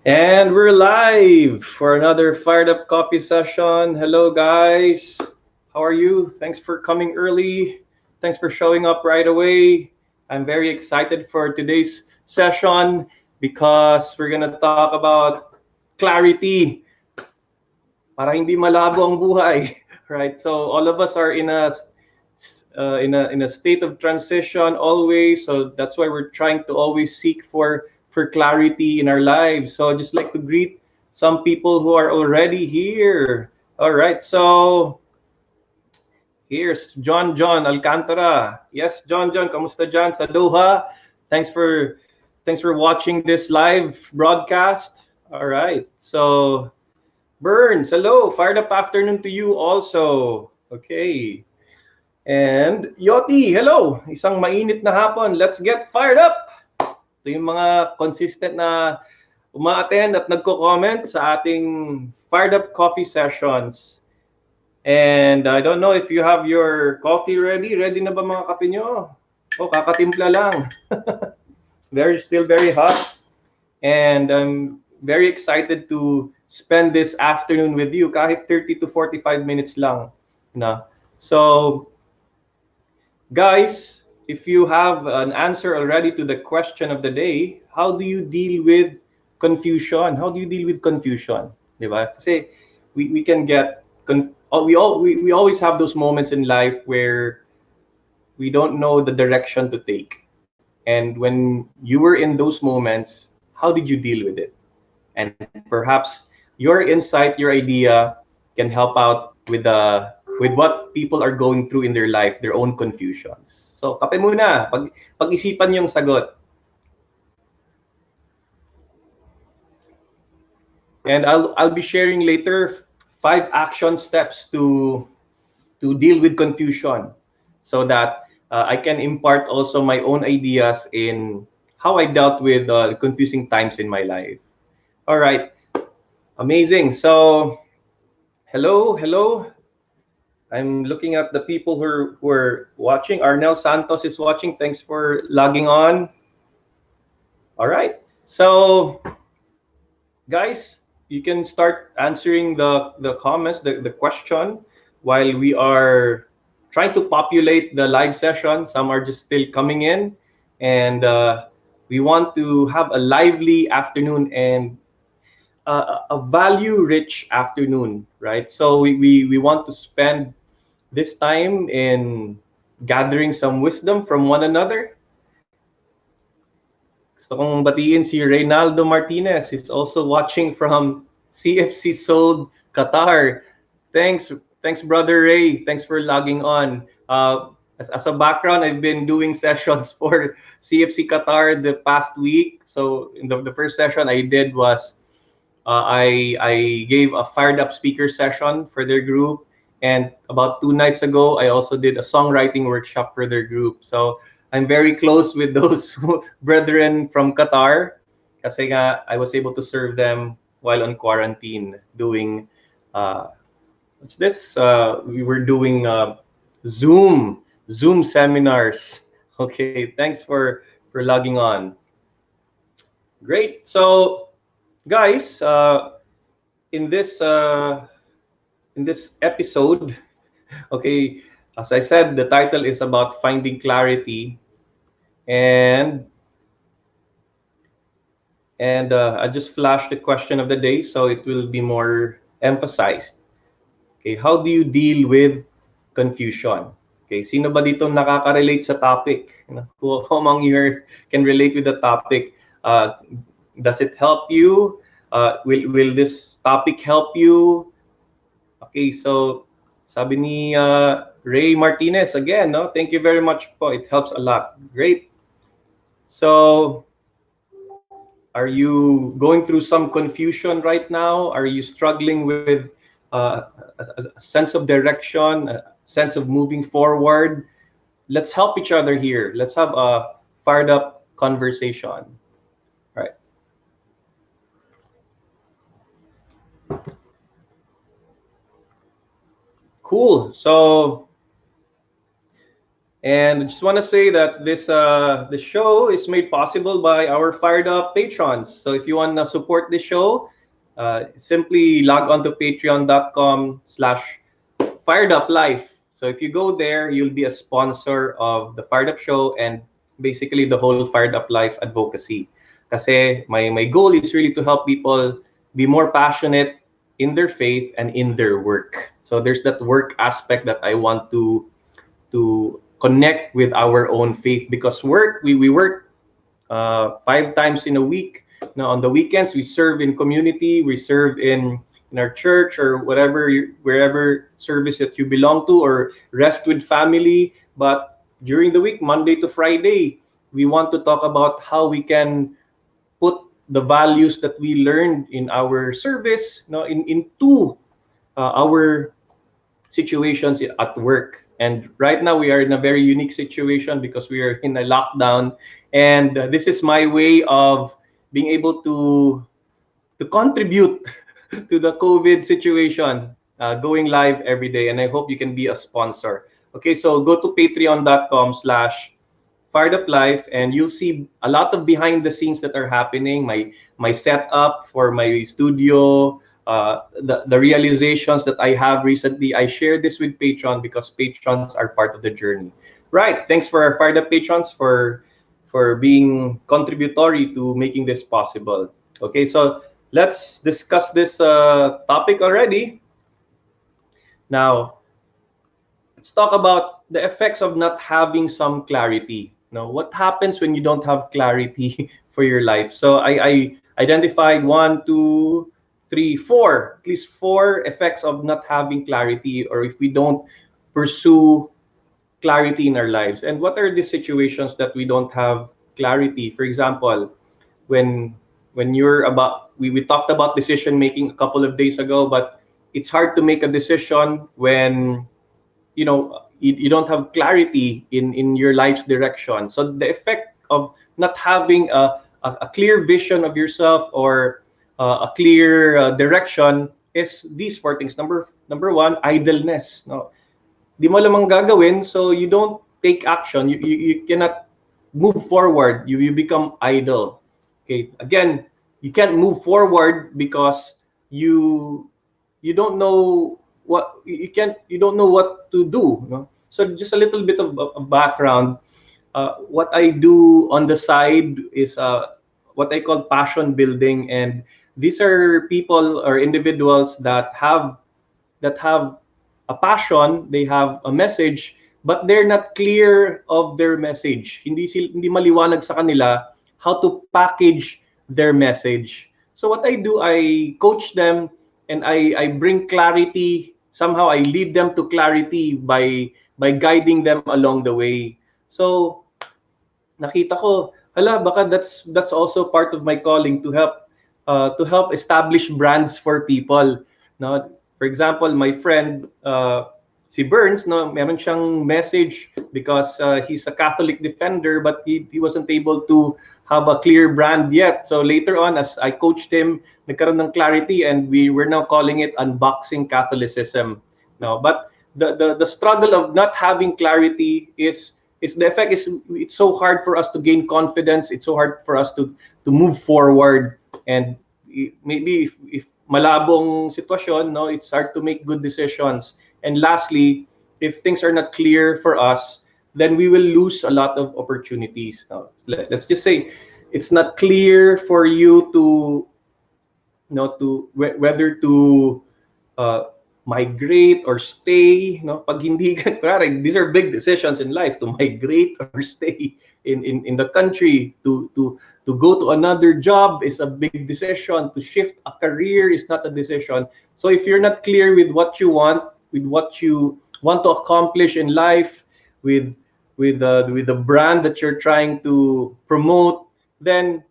And we're live for another Fired Up Coffee session. Hello, guys. How are you? Thanks for coming early. Thanks for showing up right away. I'm very excited for today's session because we're going to talk about clarity para hindi malabo ang buhay, right? So all of us are in a state of transition always. So that's why we're trying to always seek for clarity in our lives. So I'd just like to greet some people who are already here. All right, so here's John Alcantara. Yes, John, kamusta dyan sa Doha? Thanks for watching this live broadcast. All right, so Burns, hello, fired up afternoon to you also. Okay. And Yoti, hello! Isang mainit na hapon. Let's get fired up! Ito yung mga consistent na uma-attend at nagko-comment sa ating fired up coffee sessions. And I don't know if you have your coffee ready. Ready na ba mga kape nyo? Oh, kakatimpla lang. Still very hot. And I'm very excited to spend this afternoon with you. Kahit 30 to 45 minutes lang. Na. So, guys, if you have an answer already to the question of the day, how do you deal with confusion? How do you deal with confusion? Diba? Kasi we can get we always have those moments in life where we don't know the direction to take. And when you were in those moments, how did you deal with it? And perhaps your insight, your idea can help out with what people are going through in their life, their own confusions. So, kape muna, pag-isipan yung sagot. And I'll be sharing later 5 action steps to deal with confusion so that I can impart also my own ideas in how I dealt with confusing times in my life. All right. Amazing. So, hello. I'm looking at the people who are watching. Arnel Santos is watching. Thanks for logging on. All right. So, guys, you can start answering the comments, the question, while we are trying to populate the live session. Some are just still coming in. And we want to have a lively afternoon and a value-rich afternoon, right? So we want to spend this time in gathering some wisdom from one another. Gusto kong batiin si Reynaldo Martinez. He's also watching from CFC Seoul, Qatar. Thanks, brother Ray. Thanks for logging on. As a background, I've been doing sessions for CFC Qatar the past week. So in the first session I did was I gave a fired up speaker session for their group. And about 2 nights ago, I also did a songwriting workshop for their group. So I'm very close with those brethren from Qatar kasi nga I was able to serve them while on quarantine doing what's this? We were doing Zoom seminars. Okay, thanks for logging on. Great. So guys, in this episode, okay, as I said, the title is about finding clarity, and I just flashed the question of the day, so it will be more emphasized. Okay, how do you deal with confusion? Okay, sino ba dito nakaka-relate sa topic? Who among you can relate with the topic? Does it help you? Will this topic help you? Okay, so sabi ni Ray Martinez again, no? Thank you very much po. It helps a lot. Great. So, are you going through some confusion right now? Are you struggling with a sense of direction, a sense of moving forward? Let's help each other here. Let's have a fired up conversation. Right. Cool. So And I just want to say that the show is made possible by our fired up patrons. So if you want to support the show, simply log on to patreon.com/fireduplife. So if you go there, you'll be a sponsor of the Fired Up Show and basically the whole Fired Up Life advocacy. Kasi my goal is really to help people be more passionate in their faith and in their work. So there's that work aspect that I want to connect with our own faith, because we work 5 times in a week. Now on the weekends we serve in community, we serve in our church or wherever service that you belong to, or rest with family. But during the week, Monday to Friday, we want to talk about how we can put the values that we learned in our service, into our situations at work. And right now we are in a very unique situation because we are in a lockdown, and this is my way of being able to contribute to the COVID situation, going live every day. And I hope you can be a sponsor. Okay, so go to patreon.com/fireduplife, and you'll see a lot of behind the scenes that are happening. My setup for my studio, the realizations that I have recently. I share this with Patreon because patrons are part of the journey. Right. Thanks for our fired up patrons for being contributory to making this possible. Okay, so let's discuss this topic already. Now, let's talk about the effects of not having some clarity. Now, what happens when you don't have clarity for your life? So I identified 1, 2, 3, 4, at least 4 effects of not having clarity, or if we don't pursue clarity in our lives. And what are the situations that we don't have clarity? For example, when you're about, we talked about decision making a couple of days ago, but it's hard to make a decision when you don't have clarity in your life's direction. So the effect of not having a clear vision of yourself, or a clear direction, is these 4 things. Number 1, idleness. No, di mo lamang gagawin, so you don't take action. You cannot move forward. You become idle. Okay, again, you can't move forward because you don't know what you don't know what to do. So just a little bit of background. What I do on the side is what I call passion building, and these are people or individuals that have a passion, they have a message, but they're not clear of their message. Hindi maliwanag sa kanila how to package their message. So what I do, I coach them, and I bring clarity. Somehow I lead them to clarity by guiding them along the way. So nakita ko, baka that's also part of my calling, to help establish brands for people. No, for example, my friend si Burns, meron siyang message because he's a Catholic defender, but he wasn't able to have a clear brand yet. So later on, as I coached him, nagkaroon ng clarity, and we're now calling it Unboxing Catholicism. No, but the struggle of not having clarity is the effect is, it's so hard for us to gain confidence. It's so hard for us to move forward, and maybe if malabong sitwasyon, it's hard to make good decisions. And lastly, if things are not clear for us, then we will lose a lot of opportunities. Now, let's just say it's not clear for you to whether to migrate or stay. Pag hindi ka, these are big decisions in life, to migrate or stay in the country, to go to another job is a big decision, to shift a career is not a decision. So if you're not clear with what you want, with what you want to accomplish in life, with the brand that you're trying to promote, then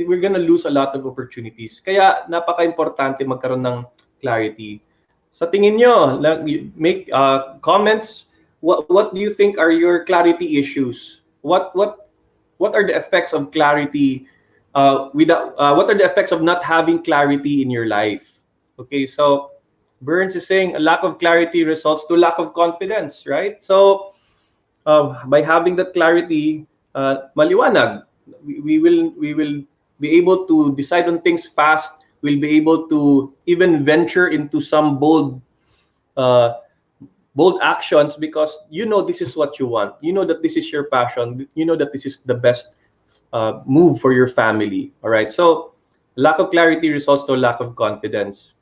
we're gonna lose a lot of opportunities. Kaya napaka-importante magkaroon ng clarity. Sa tingin nyo, make comments. What do you think are your clarity issues? What are the effects of clarity? What are the effects of not having clarity in your life? Okay, so Burns is saying a lack of clarity results to lack of confidence, right? So by having that clarity, maliwanag. We will be able to decide on things fast. We'll be able to even venture into some uh, bold actions because you know this is what you want. You know that this is your passion. You know that this is the best move for your family. All right. So lack of clarity results to lack of confidence.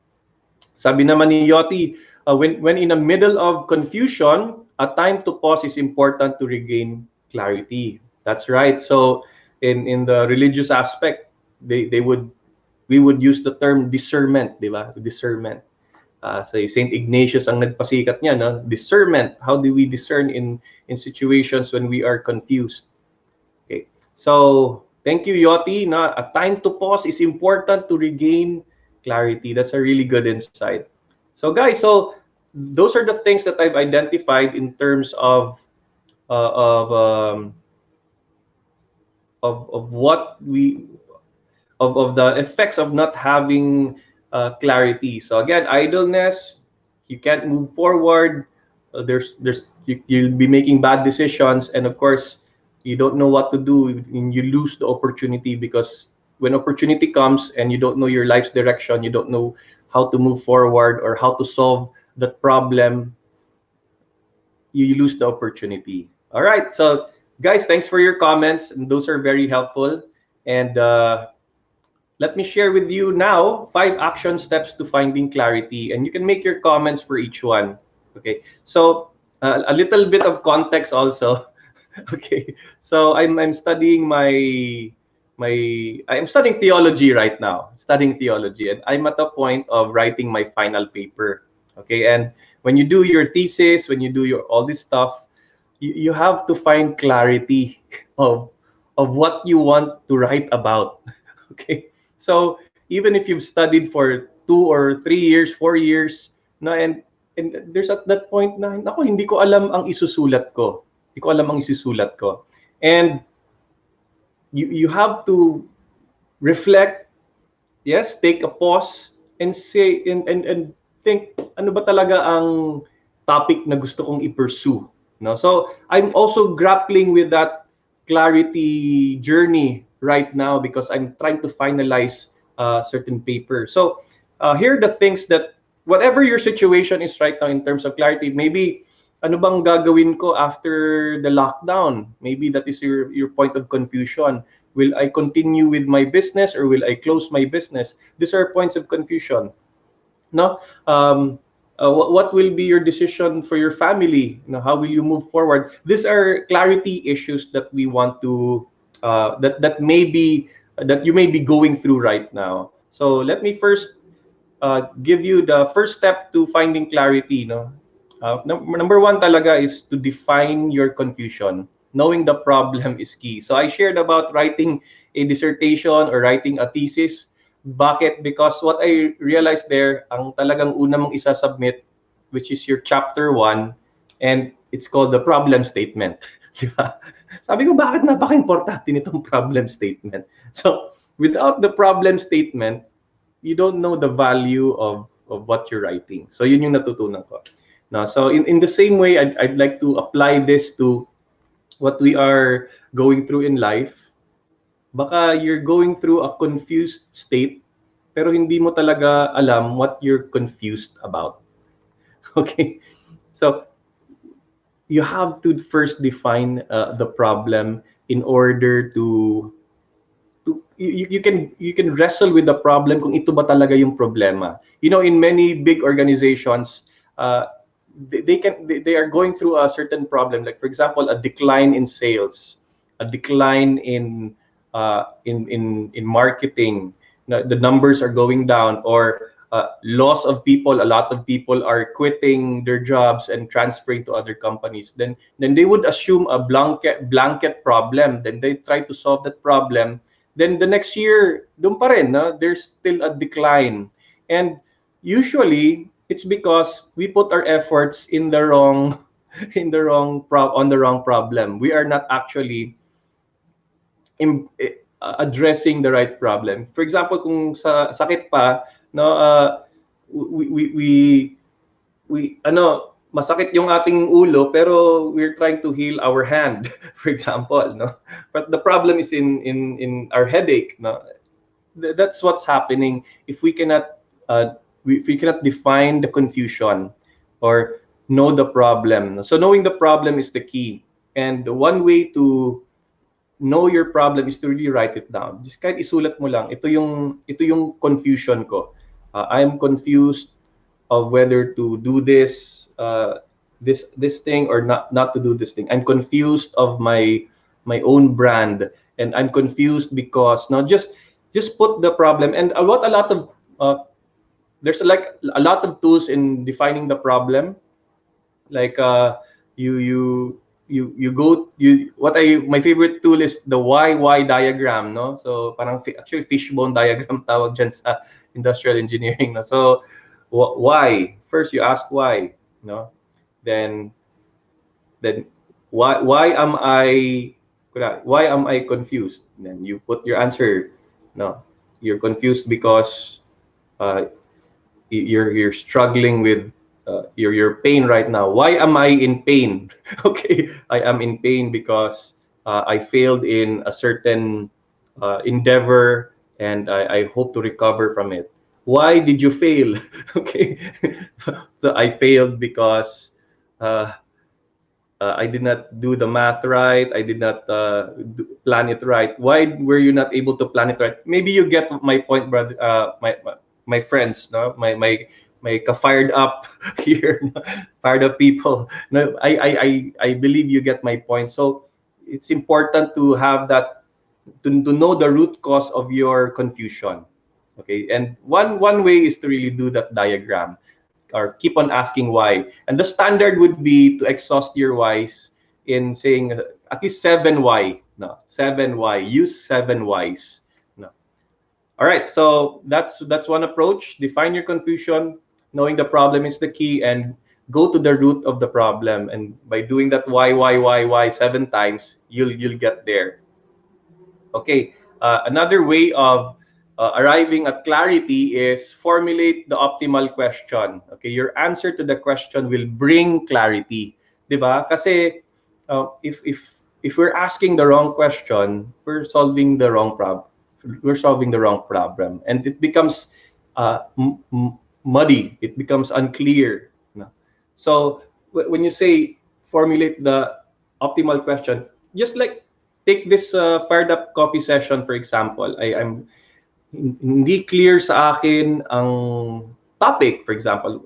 Sabi naman ni Yoti, when in the middle of confusion, a time to pause is important to regain clarity. That's right. So in the religious aspect, they would we would use the term discernment, di ba? Discernment. So Saint Ignatius ang nagpasikat niya, no? Discernment. How do we discern in situations when we are confused? Okay. So thank you, Yoti. Na a time to pause is important to regain clarity. That's a really good insight. So guys, so those are the things that I've identified in terms uh, of um, of what we of the effects of not having clarity. So again, idleness, you can't move forward. You'll be making bad decisions, and of course, you don't know what to do, and you lose the opportunity because when opportunity comes and you don't know your life's direction, you don't know how to move forward or how to solve that problem, you lose the opportunity. All right, so guys, thanks for your comments, and those are very helpful. And let me share with you now 5 action steps to finding clarity, and you can make your comments for each one. Okay, so a little bit of context also. Okay, so I'm studying I'm studying theology right now, studying theology, and I'm at the point of writing my final paper. Okay, and when you do your thesis, when you do your all this stuff, you have to find clarity of what you want to write about. Okay, so even if you've studied for 2 or 3 years, 4 years, no, and there's at that point na nako, hindi ko alam ang isusulat ko. Hindi ko alam ang isusulat ko. And you have to reflect, yes, take a pause and say and think ano ba talaga ang topic na gusto kong i-pursue, no? So I'm also grappling with that clarity journey right now because I'm trying to finalize certain paper. So here are the things that whatever your situation is right now in terms of clarity, maybe ano bang gagawin ko after the lockdown? Maybe that is your point of confusion. Will I continue with my business or will I close my business? These are points of confusion. No, what will be your decision for your family? You know, how will you move forward? These are clarity issues that we want to that you may be going through right now. So let me first give you the first step to finding clarity. No, number one talaga is to define your confusion. Knowing the problem is key. So I shared about writing a dissertation or writing a thesis. Bakit? Because what I realized there, ang talagang una mong isa-submit, which is your chapter 1, and it's called the problem statement. Di ba? Sabi ko, bakit napaka-importante nitong problem statement? So, without the problem statement, you don't know the value of what you're writing. So, yun yung natutunan ko. Now, so in the same way, I'd like to apply this to what we are going through in life. Baka you're going through a confused state, pero hindi mo talaga alam what you're confused about. Okay? So, you have to first define the problem in order to you can wrestle with the problem kung ito ba talaga yung problema. You know, in many big organizations, they are going through a certain problem, like for example a decline in sales, a decline in marketing, the numbers are going down, or loss of people. A lot of people are quitting their jobs and transferring to other companies. Then they would assume a blanket problem, then they try to solve that problem, then the next year doon pa rin, no? There's still a decline. And usually it's because we put our efforts in the wrong on the wrong problem. We are not actually addressing the right problem. For example, kung sa sakit pa, no, we ano, masakit yung ating ulo pero we're trying to heal our hand, for example, no? But the problem is in our headache, no? That's what's happening if we cannot if we cannot define the confusion or know the problem. So knowing the problem is the key, and one way to know your problem is to really write it down. Just kahit isulat mo lang, ito yung confusion ko. I'm confused of whether to do this thing or not to do this thing. I'm confused of my own brand, and I'm confused because now just put the problem. And what a lot of there's like a lot of tools in defining the problem, like you go what I my favorite tool is the why diagram, no? So parang actually fishbone diagram tawag dyan sa industrial engineering, no? So why first, you ask why, no? Then why am I confused? And then you put your answer, no? You're confused because you're struggling with your pain right now. Why am I in pain? Okay, I am in pain because I failed in a certain endeavor, and I hope to recover from it. Why did you fail? Okay, so I failed because I did not do the math right. I did not plan it right. Why were you not able to plan it right? Maybe you get my point, brother. My friends, no, my fired up here, fired up people. No, I believe you get my point. So it's important to have that, to know the root cause of your confusion. Okay, and one way is to really do that diagram, or keep on asking why. And the standard would be to exhaust your whys in saying at least 7 why. No, 7 why. Use 7 whys. No. All right, so that's one approach. Define your confusion. Knowing the problem is the key, and go to the root of the problem. And by doing that why 7 times, you'll get there. Okay, another way of arriving at clarity is formulate the optimal question. Okay, your answer to the question will bring clarity, diba? Kasi if we're asking the wrong question, we're solving the wrong problem. We're solving the wrong problem, and it becomes muddy. It becomes unclear. No? So when you say formulate the optimal question, just like take this fired up coffee session, for example. I'm hindi clear sa akin ang topic. For example,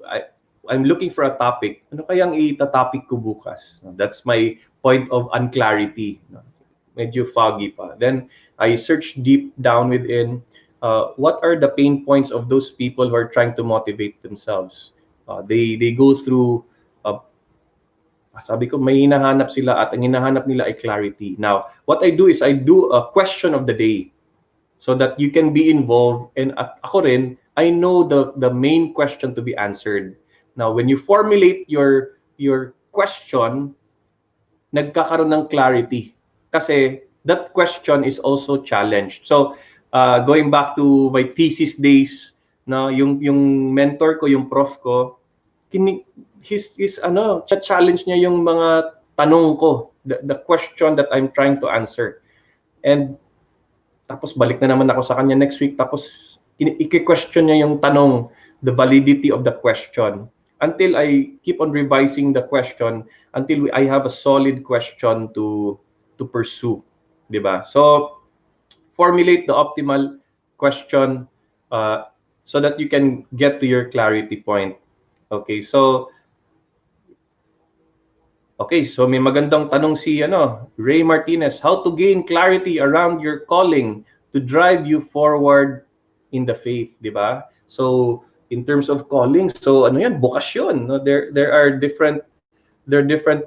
I'm looking for a topic. Ano kayang itatopic ko bukas? That's my point of unclarity. Medyo foggy pa. Then I search deep down within. What are the pain points of those people who are trying to motivate themselves? They go through. Sabi ko, may hinahanap sila, at ang hinahanap nila ay clarity. Now, what I do is I do a question of the day, so that you can be involved, and ako rin, I know the main question to be answered. Now, when you formulate your question, nagkakaroon ng clarity, kasi that question is also challenged. So going back to my thesis days, no, yung mentor ko, yung prof ko, challenge niya yung mga tanong ko, the question that I'm trying to answer. And tapos balik na naman ako sa kanya next week, tapos i-question niya yung tanong, the validity of the question, until I keep on revising the question until I have a solid question to pursue, diba? So formulate the optimal question so that you can get to your clarity point. Okay, so may magandang tanong si Ray Martinez. How to gain clarity around your calling to drive you forward in the faith, di ba? So in terms of calling, so ano yan, bokasyon, no? There are different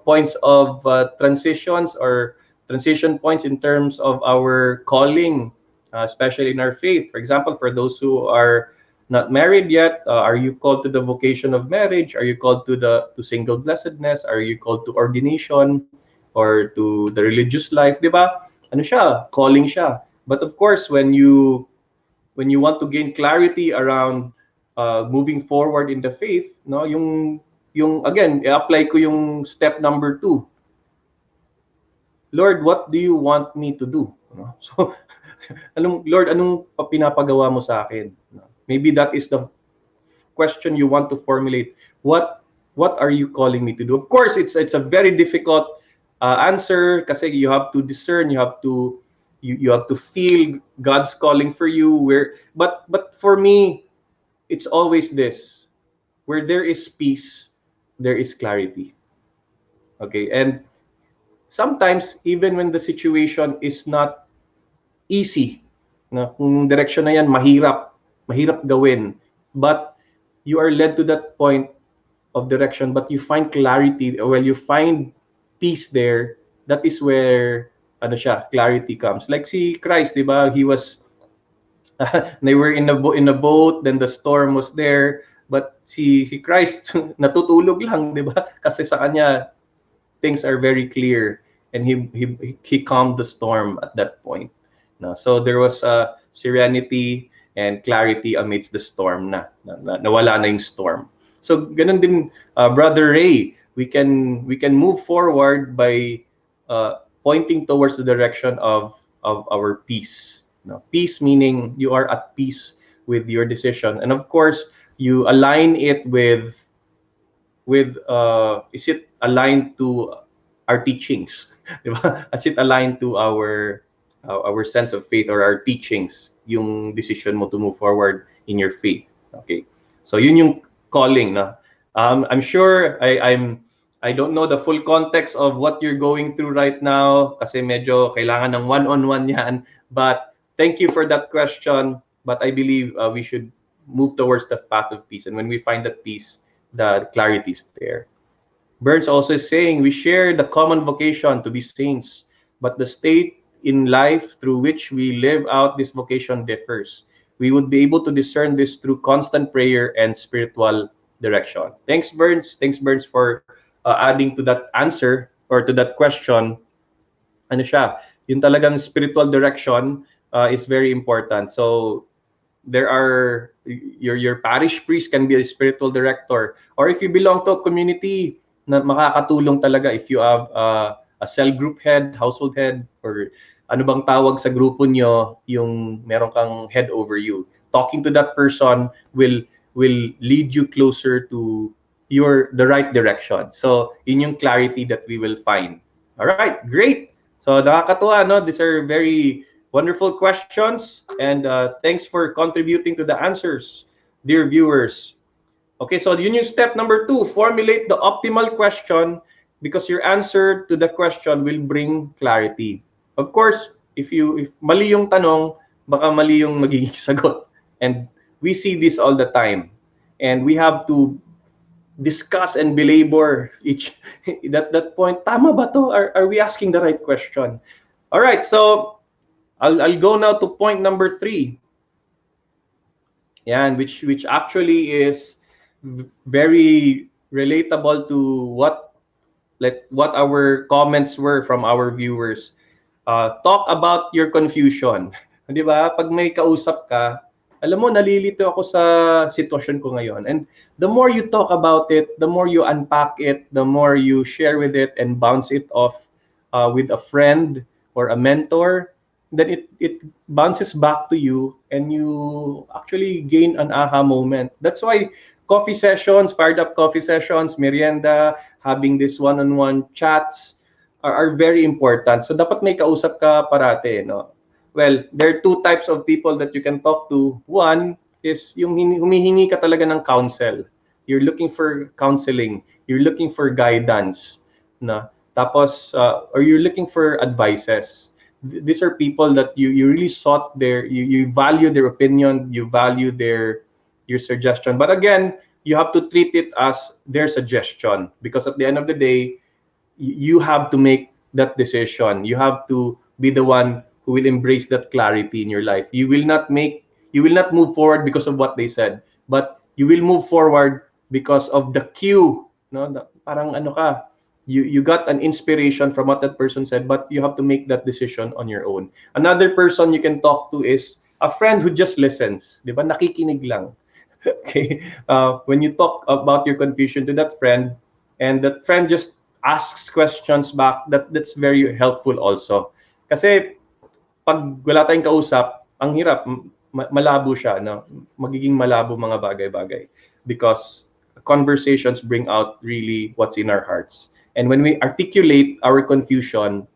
points of transitions, or transition points in terms of our calling, especially in our faith. For example, for those who are not married yet, are you called to the vocation of marriage? Are you called to single blessedness? Are you called to ordination or to the religious life, di ba? Ano siya? Calling siya. But of course, when you want to gain clarity around moving forward in the faith, no, yung yung again, i-apply ko yung step number 2. Lord, what do you want me to do? So, Lord, anong pinapagawa mo sa akin? Maybe that is the question you want to formulate. What are you calling me to do? Of course, it's a very difficult answer kasi you have to discern, you have to feel God's calling for you. But for me, it's always this: where there is peace, there is clarity. Okay, and sometimes even when the situation is not easy, na kung direction na yan mahirap gawin, but you are led to that point of direction, but you find clarity, well, you find peace there. That is where clarity comes. Like si Christ, di ba? He was they were in a boat, then the storm was there, but si Christ natutulog lang, di ba? Kasi sa kanya things are very clear, and he calmed the storm at that point. No, so there was a serenity and clarity amidst the storm nawala na yung storm. So ganun din, Brother Ray, we can move forward by pointing towards the direction of our peace. No, peace meaning you are at peace with your decision, and of course you align it with is it aligned to our teachings? Is it aligned to our sense of faith or our teachings, yung decision mo to move forward in your faith? Okay, so yun yung calling na. I'm sure I don't know the full context of what you're going through right now kasi medyo kailangan ng one-on-one yan, but thank you for that question. But I believe we should move towards the path of peace, and when we find that peace, the clarity is there. Burns also is saying we share the common vocation to be saints, but the state in life through which we live out this vocation differs. We would be able to discern this through constant prayer and spiritual direction. Thanks, Burns. Thanks, Burns, for adding to that answer or to that question. Ano siya? Yung talagang spiritual direction is very important. So there are your parish priest can be a spiritual director, or if you belong to a community na makakatulong talaga, if you have a cell group head, household head, or ano bang tawag sa grupo nyo, yung meron kang head over you. Talking to that person will lead you closer to the right direction. So yun yung clarity that we will find. All right, great. So nakakatuwa, no? These are very wonderful questions, and thanks for contributing to the answers, dear viewers. Okay, so yun yung step number 2, formulate the optimal question, because your answer to the question will bring clarity. Of course, if mali yung tanong, baka mali yung magiging sagot. And we see this all the time. And we have to discuss and belabor that point. Tama ba to? Are we asking the right question? All right, so I'll go now to point number 3. Yeah, which actually is very relatable to what our comments were from our viewers. Talk about your confusion. Di ba? Pag may kausap ka, alam mo, nalilito ako sa sitwasyon ko ngayon. And the more you talk about it, the more you unpack it, the more you share with it and bounce it off with a friend or a mentor, then it bounces back to you, and you actually gain an aha moment. That's why coffee sessions, fired up coffee sessions, merienda, having this one-on-one chats are very important. So dapat may kausap ka parate, no? Well, there are 2 types of people that you can talk to. One is yung humihingi ka talaga ng counsel. You're looking for counseling. You're looking for guidance, na. Tapos or you're looking for advices. These are people that you really sought you value their opinion, you value your suggestion. But again, you have to treat it as their suggestion, because at the end of the day, you have to make that decision. You have to be the one who will embrace that clarity in your life. You will not move forward because of what they said, but you will move forward because of the cue. No, parang ano ka, you got an inspiration from what that person said, but you have to make that decision on your own. Another person you can talk to is a friend who just listens, di ba? Nakikinig lang. Okay, when you talk about your confusion to that friend, and that friend just asks questions back, that's very helpful also. Kasi pag wala tayong kausap, ang hirap, malabo siya, no? Magiging malabo mga bagay-bagay because conversations bring out really what's in our hearts. And when we articulate our confusion,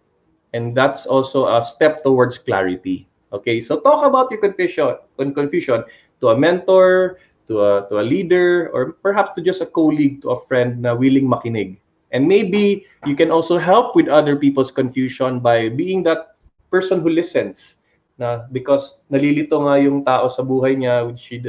and that's also a step towards clarity. Okay, so talk about your confusion to a mentor, to a leader, or perhaps to just a colleague, to a friend na willing makinig. And maybe you can also help with other people's confusion by being that person who listens. Na because nalilito nga yung tao sa buhay niya, he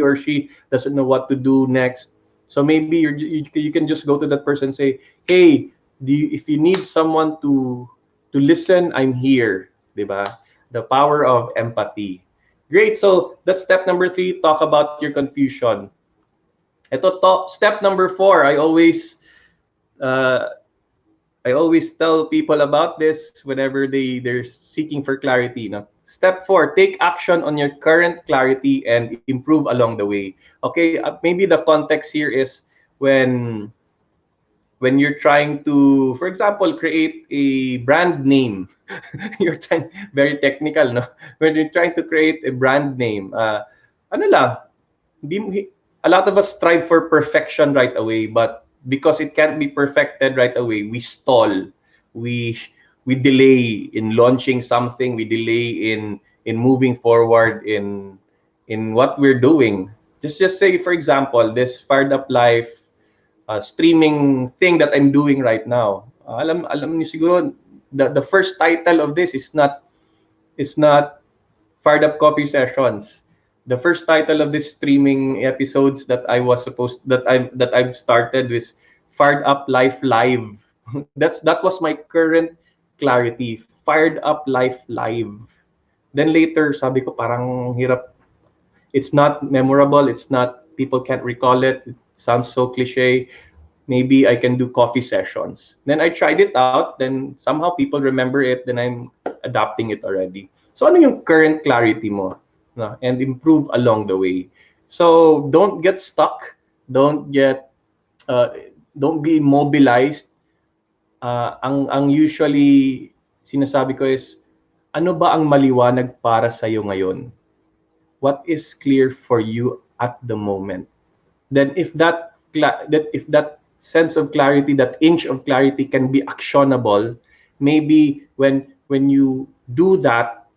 or she doesn't know what to do next. So maybe you can just go to that person and say, hey, if you need someone to listen, I'm here, diba? The power of empathy. Great. So that's step number 3. Talk about your confusion. Step number 4. Uh, I always tell people about this whenever they're seeking for clarity. No? Step 4, take action on your current clarity and improve along the way. Okay, maybe the context here is when you're trying to, for example, create a brand name. You're trying, very technical, no? When you're trying to create a brand name, ano lang, a lot of us strive for perfection right away, but because it can't be perfected right away, we stall. We we delay in launching something. We delay in moving forward in what we're doing. Just say, for example, this fired up life streaming thing that I'm doing right now. Alam niyo siguro the first title of this is not Fired Up Coffee Sessions. The first title of this streaming episodes that I've started was Fired Up Life Live. That was my current clarity. Fired Up Life Live. Then later, sabi ko parang hirap. It's not memorable. It's not, people can't recall it. It sounds so cliche. Maybe I can do coffee sessions. Then I tried it out. Then somehow people remember it. Then I'm adapting it already. So ano yung current clarity mo? No? And improve along the way. So don't get stuck. Don't get don't be immobilized. Ang usually sinasabi ko is, ano ba ang maliwanag para sa iyo ngayon? What is clear for you at the moment? Then if that sense of clarity, that inch of clarity can be actionable, maybe when you do that,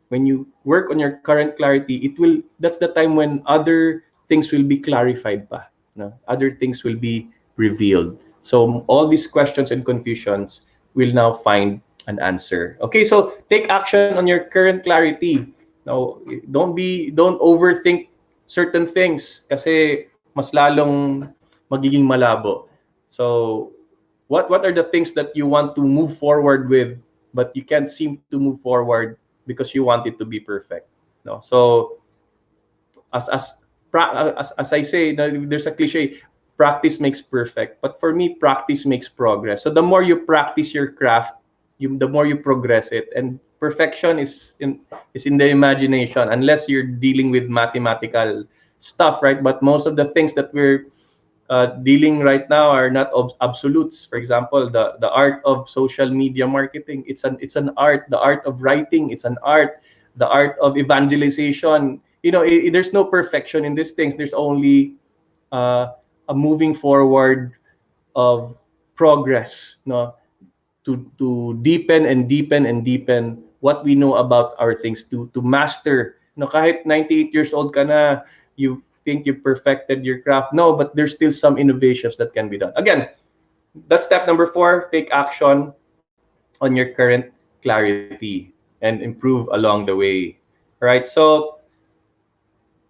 when you work on your current clarity, that's the time when other things will be clarified pa, no? Other things will be revealed. So all these questions and confusions will now find an answer. Okay, so take action on your current clarity. Now, don't overthink certain things kasi mas lalong magiging malabo. So what are the things that you want to move forward with, but you can't seem to move forward because you want it to be perfect? No. So as I say, there's a cliche, practice makes perfect. But for me, practice makes progress. So the more you practice your craft, the more you progress it. And perfection is in the imagination, unless you're dealing with mathematical stuff, right? But most of the things that we're dealing right now are not absolutes. For example, the art of social media marketing, it's an art. The art of writing, it's an art. The art of evangelization, there's no perfection in these things. There's only a moving forward of progress, no, to deepen and deepen and deepen what we know about our things, to master. Kahit 98 years old ka na, you think you perfected your craft. No, but there's still some innovations that can be done. Again, that's step number 4. Take action on your current clarity and improve along the way. Right? So,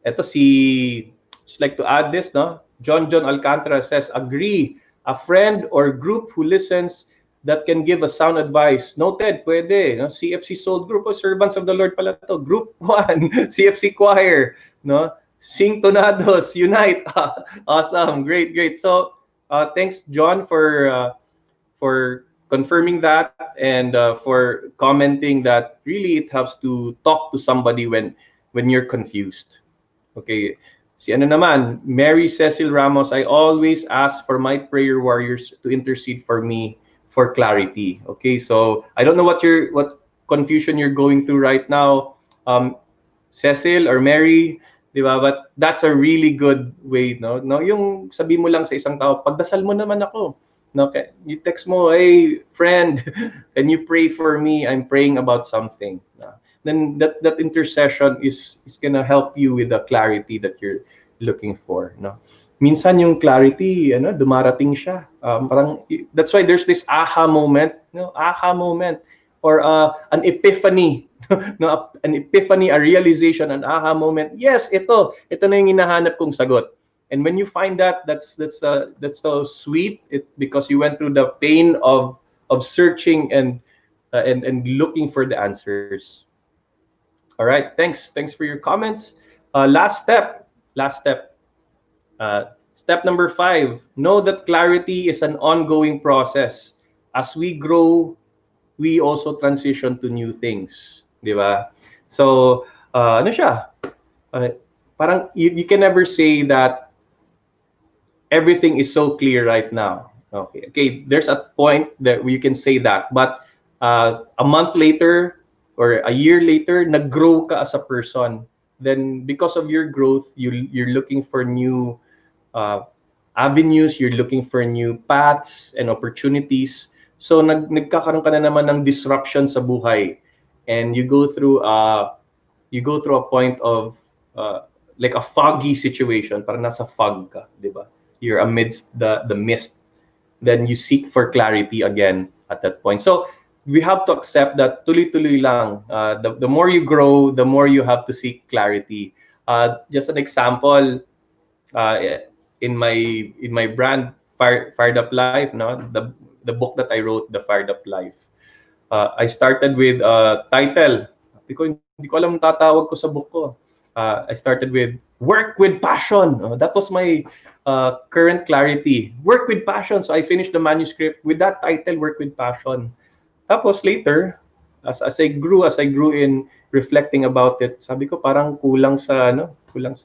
just like to add this, no? John Alcantara says, agree. A friend or group who listens that can give a sound advice. Noted, pwede. No? CFC Soul Group of Servants of the Lord pala to. Group 1, CFC Choir. No? Sing Tonados, unite. Awesome, great. So, thanks, John, for confirming that and for commenting that really it helps to talk to somebody when you're confused. Okay, Si ano naman, Mary Cecille Ramos, I always ask for my prayer warriors to intercede for me for clarity. Okay, so I don't know what confusion you're going through right now, Cecil or Mary, di ba? But that's a really good way, no? No, yung sabi mo lang sa isang tao, pagdasal mo naman ako. No, you text mo, hey friend, can you pray for me? I'm praying about something. Then that intercession is gonna help you with the clarity that you're looking for. No, minsan yung clarity, dumarating siya. Parang that's why there's this aha moment, aha moment, or an epiphany, no, an epiphany, a realization, an aha moment. Yes, ito na yung hinahanap kong sagot. And when you find that, that's so sweet. Because you went through the pain of searching and looking for the answers. All right, thanks for your comments. Last step. Step number 5. Know that clarity is an ongoing process. As we grow, we also transition to new things, di ba? So, ano siya? Parang you can never say that everything is so clear right now. Okay, there's a point that you can say that, but a month later or a year later, nag-grow ka as a person. Then because of your growth, you're looking for new avenues, you're looking for new paths and opportunities. So nagkakaroon ka na naman ng disruption sa buhay, and you go through a point of like a foggy situation, parang nasa fog ka, di ba? You're amidst the mist. Then you seek for clarity again at that point. So we have to accept that tuloy-tuloy lang. The more you grow, the more you have to seek clarity. Just an example, in my brand Fired Up Life, no, the book that I wrote, the Fired Up Life. I started with title. Hindi ko alam tatawag ko sa book ko. I started with work with passion. That was my current clarity. Work with passion. So I finished the manuscript with that title, Work with Passion. Tapos later, as I grew in reflecting about it, sabi ko parang kulang sa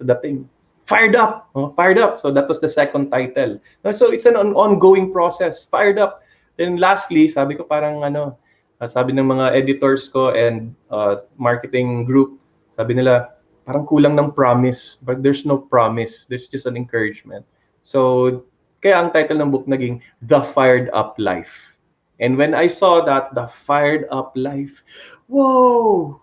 dating. Fired up. Fired Up. So that was the second title. So it's an ongoing process. Fired Up. Then lastly, sabi ko parang sabi ng mga editors ko and marketing group, sabi nila, parang kulang ng promise, but there's no promise. There's just an encouragement. So, kaya ang title ng book naging The Fired Up Life. And when I saw that, The Fired Up Life, whoa!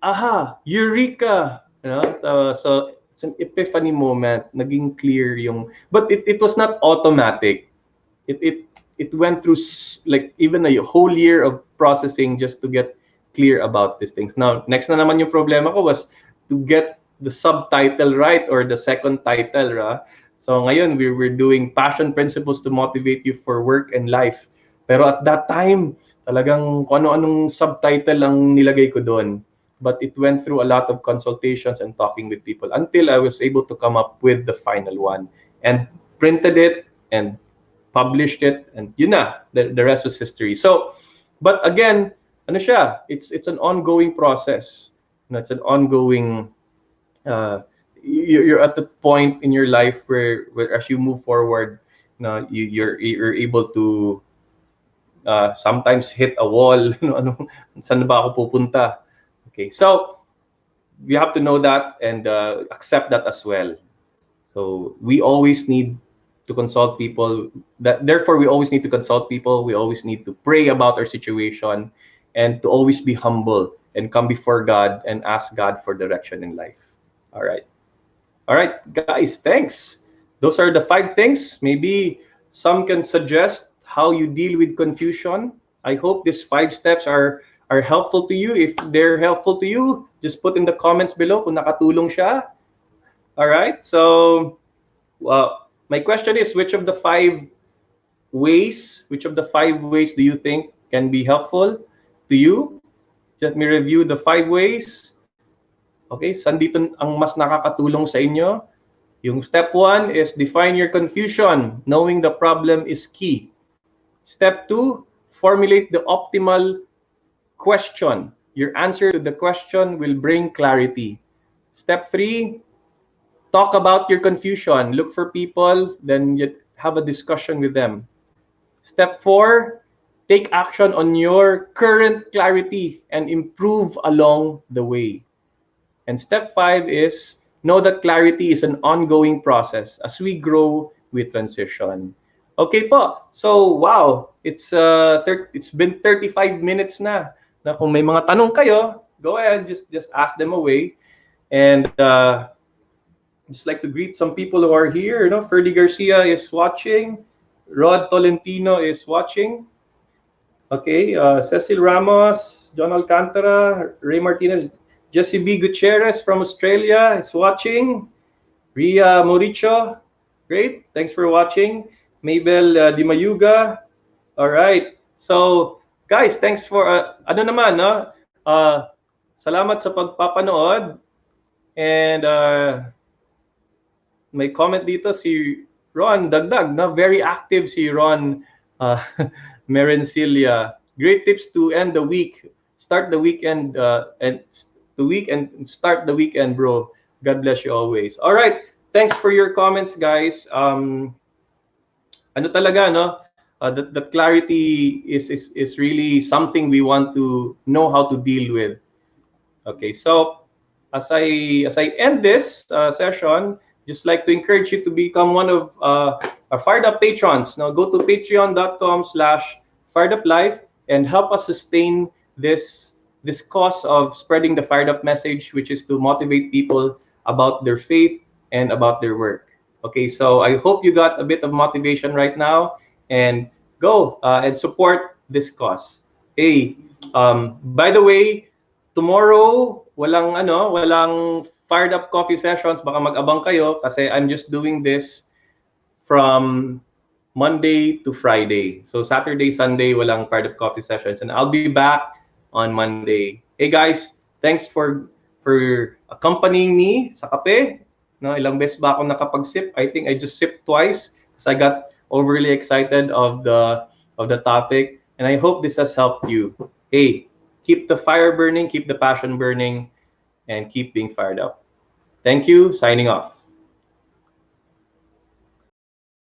Aha! Eureka! So, it's an epiphany moment. Naging clear yung... But it was not automatic. It went through like even a whole year of processing just to get clear about these things. Now, next na naman yung problema ko was to get the subtitle right, or the second title, So ngayon, we're doing passion principles to motivate you for work and life. Pero at that time, talagang kung ano-anong subtitle ang nilagay ko doon. But it went through a lot of consultations and talking with people until I was able to come up with the final one. And printed it and published it, and yun na, the rest was history. So, but again, ano siya? It's an ongoing process. It's an ongoing. You're at the point in your life where as you move forward, you're able to sometimes hit a wall. Saan ba ako pupunta? Okay, so we have to know that and accept that as well. So we always need to consult people. Therefore, we always need to consult people. We always need to pray about our situation, and to always be humble and come before God and ask God for direction in life. All right, guys. Thanks. Those are the 5 things. Maybe some can suggest how you deal with confusion. I hope these 5 steps are helpful to you. If they're helpful to you, just put in the comments below kung nakatulong siya. All right. So, my question is, which of the 5 ways do you think can be helpful to you? Let me review the 5 ways. Okay, saan dito ang mas nakakatulong sa inyo? Yung step 1 is define your confusion. Knowing the problem is key. Step 2, formulate the optimal question. Your answer to the question will bring clarity. Step 3, talk about your confusion. Look for people, then you have a discussion with them. Step 4, take action on your current clarity and improve along the way. And step 5 is know that clarity is an ongoing process. As we grow, we transition. Okay po. So, wow, it's been 35 minutes na. Kung may mga tanong kayo, go ahead, just ask them away. And just like to greet some people who are here. You know, Ferdy Garcia is watching. Rod Tolentino is watching. Okay, Cecille Ramos, John Alcantara, Ray Martinez, 𝗙𝗶𝗿𝗀𝗀𝗲𝗏 from Australia is watching. Ria Moricho, great, thanks for watching. Mabel Di Mayuga, all right. So, guys, thanks for, ano naman, no? Salamat sa pagpapanood. And may comment dito si Ron Dagdag, na very active si Ron Merencilia. Great tips to end the week. Start the weekend and start the weekend, bro. God bless you always. All right. Thanks for your comments, guys. Ano talaga, no? That clarity is really something we want to know how to deal with. Okay. So as I end this session, just like to encourage you to become one of our Fired Up patrons. Now go to patreon.com/fireduplife and help us sustain this cause of spreading the Fired Up message, which is to motivate people about their faith and about their work. Okay, so I hope you got a bit of motivation right now, and go and support this cause. Hey, by the way, tomorrow walang Fired Up coffee sessions. Baka mag-abang kayo kasi I'm just doing this from Monday to Friday. So Saturday, Sunday, walang Fired Up coffee sessions, and I'll be back on Monday. Hey guys, thanks for accompanying me sa kape. No, ilang beses ba ako nakapag-sip? I think I just sipped twice because I got overly excited of the topic, and I hope this has helped you. Hey, keep the fire burning, keep the passion burning, and keep being fired up. Thank you. Signing off.